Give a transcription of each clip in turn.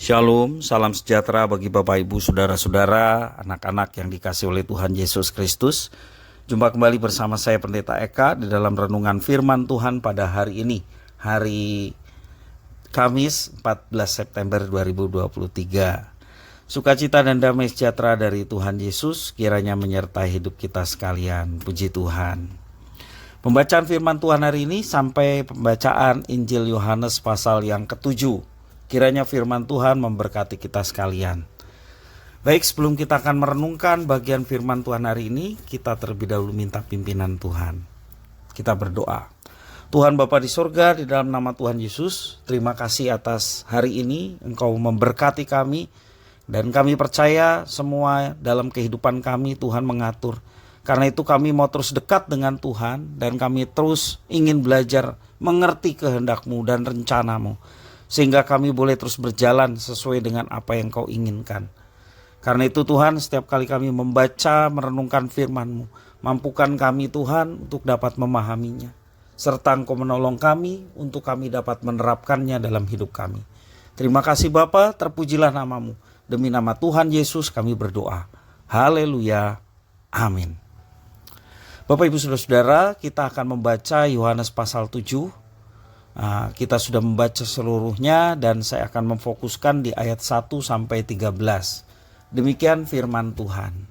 Shalom, salam sejahtera bagi Bapak Ibu, Saudara-saudara, anak-anak yang dikasihi oleh Tuhan Yesus Kristus. Jumpa kembali bersama saya Pendeta Eka di dalam renungan firman Tuhan pada hari ini, hari Kamis 14 September 2023. Sukacita dan damai sejahtera dari Tuhan Yesus kiranya menyertai hidup kita sekalian. Puji Tuhan. Pembacaan firman Tuhan hari ini sampai pembacaan Injil Yohanes pasal yang ke-7. Kiranya firman Tuhan memberkati kita sekalian. Baik, sebelum kita akan merenungkan bagian firman Tuhan hari ini, kita terlebih dahulu minta pimpinan Tuhan. Kita berdoa. Tuhan Bapa di sorga, di dalam nama Tuhan Yesus, terima kasih atas hari ini Engkau memberkati kami. Dan kami percaya semua dalam kehidupan kami Tuhan mengatur. Karena itu kami mau terus dekat dengan Tuhan, dan kami terus ingin belajar mengerti kehendak-Mu dan rencana-Mu. Sehingga kami boleh terus berjalan sesuai dengan apa yang Kau inginkan. Karena itu Tuhan, setiap kali kami membaca, merenungkan firman-Mu, mampukan kami Tuhan untuk dapat memahaminya. Serta Engkau menolong kami untuk kami dapat menerapkannya dalam hidup kami. Terima kasih Bapa, terpujilah nama-Mu. Demi nama Tuhan Yesus kami berdoa. Haleluya. Amin. Bapak Ibu Saudara-saudara, kita akan membaca Yohanes pasal 7. Kita sudah membaca seluruhnya dan saya akan memfokuskan di ayat 1 sampai 13. Demikian firman Tuhan.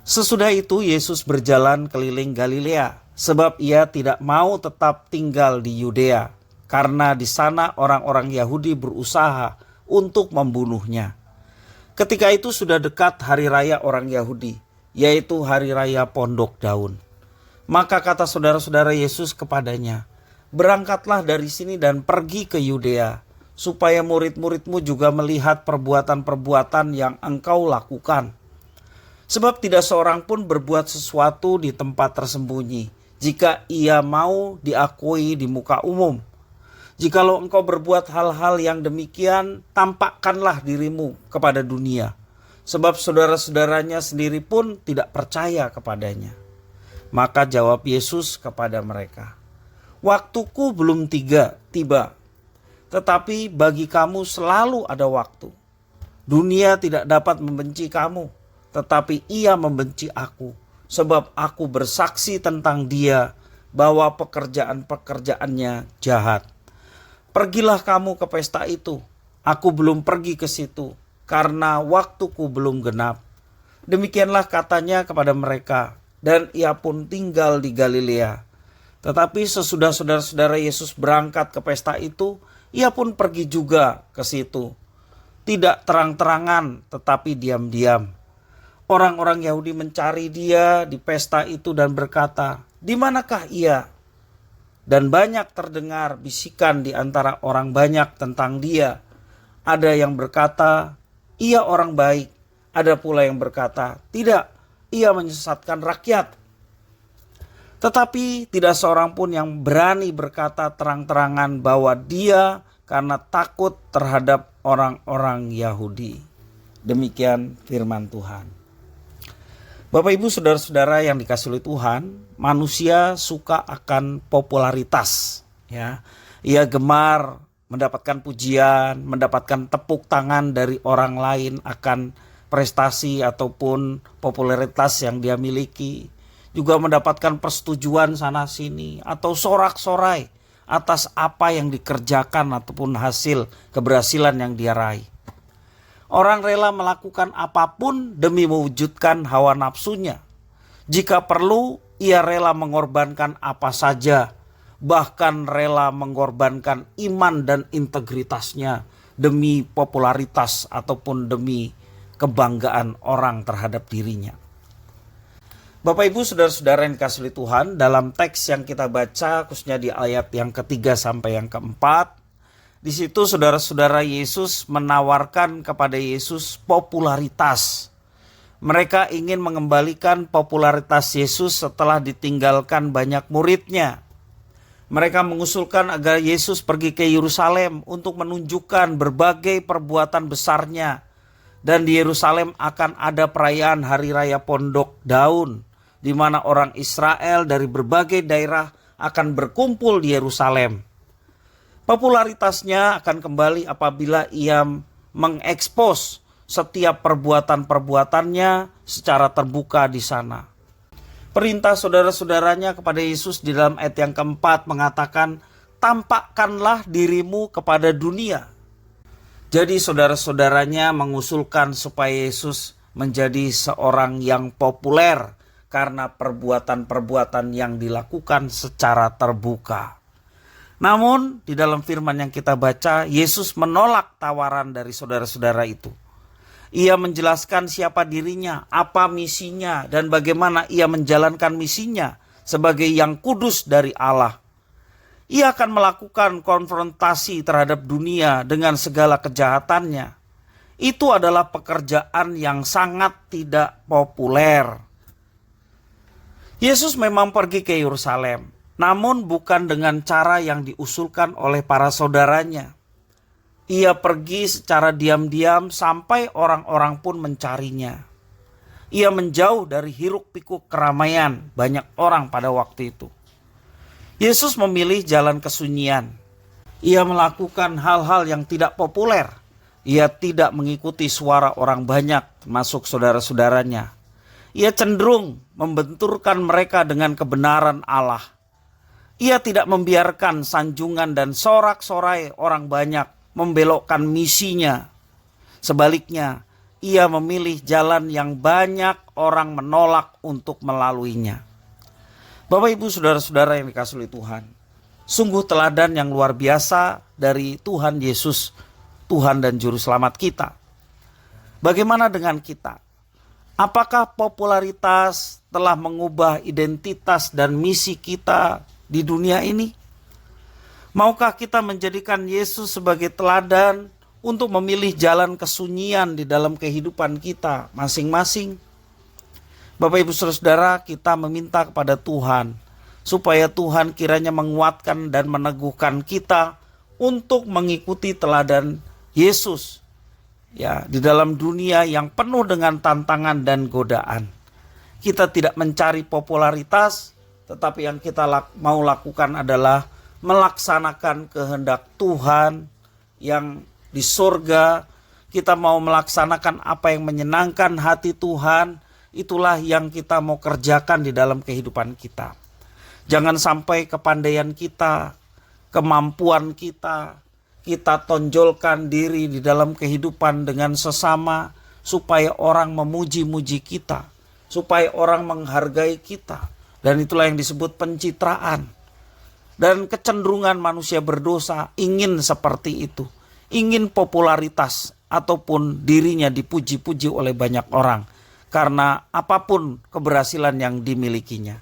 Sesudah itu Yesus berjalan keliling Galilea, sebab ia tidak mau tetap tinggal di Yudea, karena di sana orang-orang Yahudi berusaha untuk membunuhnya. Ketika itu sudah dekat hari raya orang Yahudi, yaitu hari raya Pondok Daun. Maka kata saudara-saudara Yesus kepadanya, "Berangkatlah dari sini dan pergi ke Yudea, supaya murid-muridmu juga melihat perbuatan-perbuatan yang engkau lakukan. Sebab tidak seorang pun berbuat sesuatu di tempat tersembunyi, jika ia mau diakui di muka umum. Jikalau engkau berbuat hal-hal yang demikian, tampakkanlah dirimu kepada dunia. Sebab saudara-saudaranya sendiri pun tidak percaya kepadanya." Maka jawab Yesus kepada mereka, "Waktuku belum tiba, tetapi bagi kamu selalu ada waktu. Dunia tidak dapat membenci kamu, tetapi ia membenci aku, sebab aku bersaksi tentang dia bahwa pekerjaan-pekerjaannya jahat. Pergilah kamu ke pesta itu, aku belum pergi ke situ, karena waktuku belum genap." Demikianlah katanya kepada mereka, dan ia pun tinggal di Galilea. Tetapi sesudah saudara-saudara Yesus berangkat ke pesta itu, ia pun pergi juga ke situ. Tidak terang-terangan, tetapi diam-diam. Orang-orang Yahudi mencari dia di pesta itu dan berkata, "Di manakah ia?" Dan banyak terdengar bisikan di antara orang banyak tentang dia. Ada yang berkata, "Ia orang baik." Ada pula yang berkata, "Tidak, ia menyesatkan rakyat." Tetapi tidak seorang pun yang berani berkata terang-terangan bahwa dia karena takut terhadap orang-orang Yahudi. Demikian firman Tuhan. Bapak Ibu Saudara-saudara yang dikasihi oleh Tuhan, manusia suka akan popularitas. Ya, ia gemar mendapatkan pujian, mendapatkan tepuk tangan dari orang lain akan prestasi ataupun popularitas yang dia miliki. Juga mendapatkan persetujuan sana sini atau sorak-sorai atas apa yang dikerjakan ataupun hasil keberhasilan yang dia raih. Orang rela melakukan apapun demi mewujudkan hawa nafsunya. Jika perlu, ia rela mengorbankan apa saja, bahkan rela mengorbankan iman dan integritasnya demi popularitas ataupun demi kebanggaan orang terhadap dirinya. Bapak Ibu Saudara-saudara yang dikasihi oleh Tuhan, dalam teks yang kita baca khususnya di ayat yang ketiga sampai yang keempat, di situ saudara-saudara Yesus menawarkan kepada Yesus popularitas. Mereka ingin mengembalikan popularitas Yesus setelah ditinggalkan banyak muridnya. Mereka mengusulkan agar Yesus pergi ke Yerusalem untuk menunjukkan berbagai perbuatan besarnya. Dan di Yerusalem akan ada perayaan Hari Raya Pondok Daun, di mana orang Israel dari berbagai daerah akan berkumpul di Yerusalem. Popularitasnya akan kembali apabila ia mengekspos setiap perbuatan-perbuatannya secara terbuka di sana. Perintah saudara-saudaranya kepada Yesus di dalam ayat yang keempat mengatakan, tampakkanlah dirimu kepada dunia. Jadi saudara-saudaranya mengusulkan supaya Yesus menjadi seorang yang populer karena perbuatan-perbuatan yang dilakukan secara terbuka. Namun di dalam firman yang kita baca, Yesus menolak tawaran dari saudara-saudara itu. Ia menjelaskan siapa dirinya, apa misinya, dan bagaimana ia menjalankan misinya sebagai yang kudus dari Allah. Ia akan melakukan konfrontasi terhadap dunia dengan segala kejahatannya. Itu adalah pekerjaan yang sangat tidak populer. Yesus memang pergi ke Yerusalem, namun bukan dengan cara yang diusulkan oleh para saudaranya. Ia pergi secara diam-diam sampai orang-orang pun mencarinya. Ia menjauh dari hiruk-pikuk keramaian banyak orang pada waktu itu. Yesus memilih jalan kesunyian. Ia melakukan hal-hal yang tidak populer. Ia tidak mengikuti suara orang banyak, termasuk saudara-saudaranya. Ia cenderung membenturkan mereka dengan kebenaran Allah. Ia tidak membiarkan sanjungan dan sorak-sorai orang banyak membelokkan misinya. Sebaliknya, ia memilih jalan yang banyak orang menolak untuk melaluinya. Bapak, Ibu, saudara-saudara yang dikasihi oleh Tuhan, sungguh teladan yang luar biasa dari Tuhan Yesus, Tuhan dan Juru Selamat kita. Bagaimana dengan kita? Apakah popularitas telah mengubah identitas dan misi kita di dunia ini? Maukah kita menjadikan Yesus sebagai teladan untuk memilih jalan kesunyian di dalam kehidupan kita masing-masing? Bapak, Ibu, saudara, kita meminta kepada Tuhan supaya Tuhan kiranya menguatkan dan meneguhkan kita untuk mengikuti teladan Yesus ya, di dalam dunia yang penuh dengan tantangan dan godaan. Kita tidak mencari popularitas, tetapi yang kita mau lakukan adalah melaksanakan kehendak Tuhan yang di surga. Kita mau melaksanakan apa yang menyenangkan hati Tuhan. Itulah yang kita mau kerjakan di dalam kehidupan kita. Jangan sampai kepandaian kita, kemampuan kita tonjolkan diri di dalam kehidupan dengan sesama, supaya orang memuji-muji kita, supaya orang menghargai kita. Dan itulah yang disebut pencitraan. Dan kecenderungan manusia berdosa ingin seperti itu. Ingin popularitas ataupun dirinya dipuji-puji oleh banyak orang. Karena apapun keberhasilan yang dimilikinya.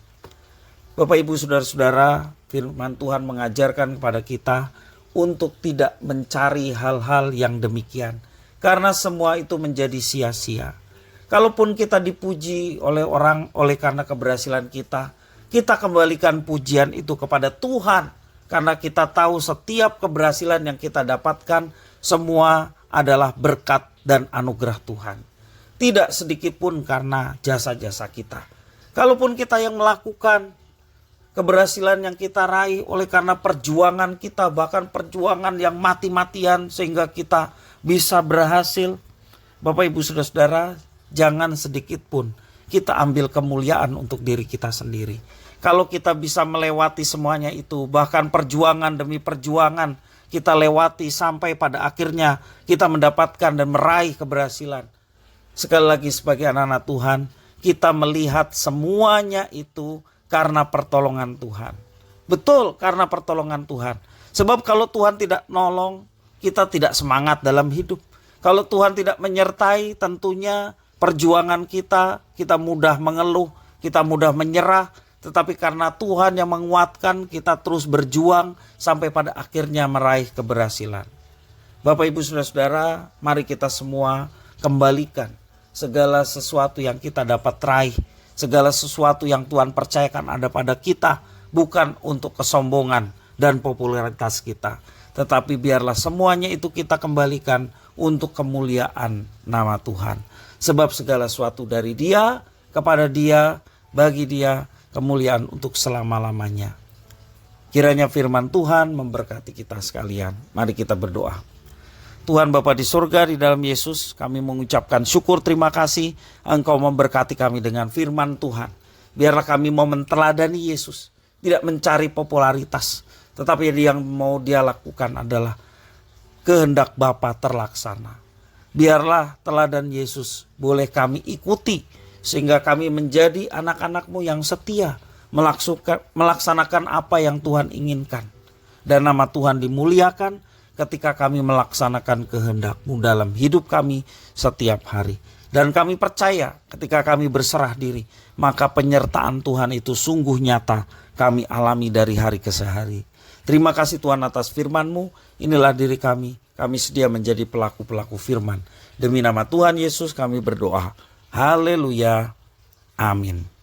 Bapak, Ibu, saudara-saudara, firman Tuhan mengajarkan kepada kita untuk tidak mencari hal-hal yang demikian. Karena semua itu menjadi sia-sia. Kalaupun kita dipuji oleh orang oleh karena keberhasilan kita kembalikan pujian itu kepada Tuhan. Karena kita tahu setiap keberhasilan yang kita dapatkan semua adalah berkat dan anugerah Tuhan. Tidak sedikit pun karena jasa-jasa kita. Kalaupun kita yang melakukan keberhasilan yang kita raih oleh karena perjuangan kita, bahkan perjuangan yang mati-matian sehingga kita bisa berhasil. Bapak, Ibu, saudara-saudara, jangan sedikit pun kita ambil kemuliaan untuk diri kita sendiri. Kalau kita bisa melewati semuanya itu, bahkan perjuangan demi perjuangan kita lewati sampai pada akhirnya kita mendapatkan dan meraih keberhasilan. Sekali lagi sebagai anak-anak Tuhan, kita melihat semuanya itu karena pertolongan Tuhan. Betul, karena pertolongan Tuhan. Sebab kalau Tuhan tidak nolong, kita tidak semangat dalam hidup. Kalau Tuhan tidak menyertai, tentunya perjuangan kita mudah mengeluh, kita mudah menyerah. Tetapi karena Tuhan yang menguatkan, kita terus berjuang sampai pada akhirnya meraih keberhasilan. Bapak, Ibu, saudara-saudara, mari kita semua kembalikan segala sesuatu yang kita dapat raih, segala sesuatu yang Tuhan percayakan ada pada kita, bukan untuk kesombongan dan popularitas kita, tetapi biarlah semuanya itu kita kembalikan untuk kemuliaan nama Tuhan. Sebab segala sesuatu dari Dia, kepada Dia, bagi Dia, kemuliaan untuk selama-lamanya. Kiranya firman Tuhan memberkati kita sekalian. Mari kita berdoa. Tuhan Bapa di surga, di dalam Yesus kami mengucapkan syukur terima kasih Engkau memberkati kami dengan firman Tuhan. Biarlah kami mau menteladani Yesus, tidak mencari popularitas, tetapi yang mau dia lakukan adalah kehendak Bapa terlaksana. Biarlah teladan Yesus boleh kami ikuti, sehingga kami menjadi anak-anak-Mu yang setia, melaksanakan apa yang Tuhan inginkan. Dan nama Tuhan dimuliakan ketika kami melaksanakan kehendak-Mu dalam hidup kami setiap hari. Dan kami percaya ketika kami berserah diri, maka penyertaan Tuhan itu sungguh nyata kami alami dari hari ke hari. Terima kasih Tuhan atas firman-Mu. Inilah diri kami sedia menjadi pelaku-pelaku firman. Demi nama Tuhan Yesus kami berdoa. Haleluya. Amin.